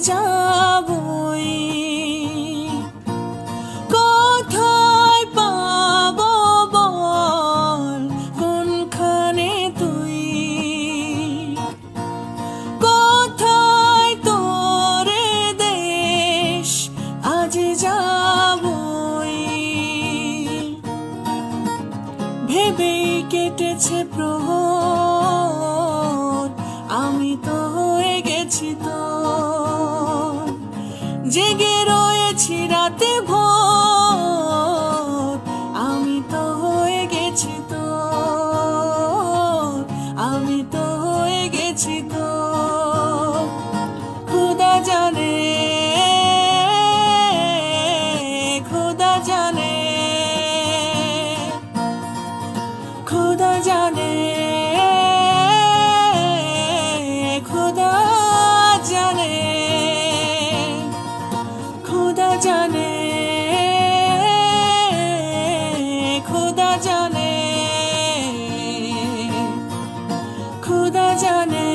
যাবই। কোথায় পাবো বল কোনখানে তুই, কোথায় তোরে দেশ আজ যাবই। ভেবেই কেটেছে প্রহর, আমি তো হয়ে গেছি তোর। জেগে রয়েছি রাতে ভোর, আমি তো হয়ে গেছি তোর, আমি তো হয়ে গেছি তোর। খুদা জানে, খুদা জানে, খুদা জানে, খুদা জানে, খুদা জানে, খুদা জানে, খুদা জানে।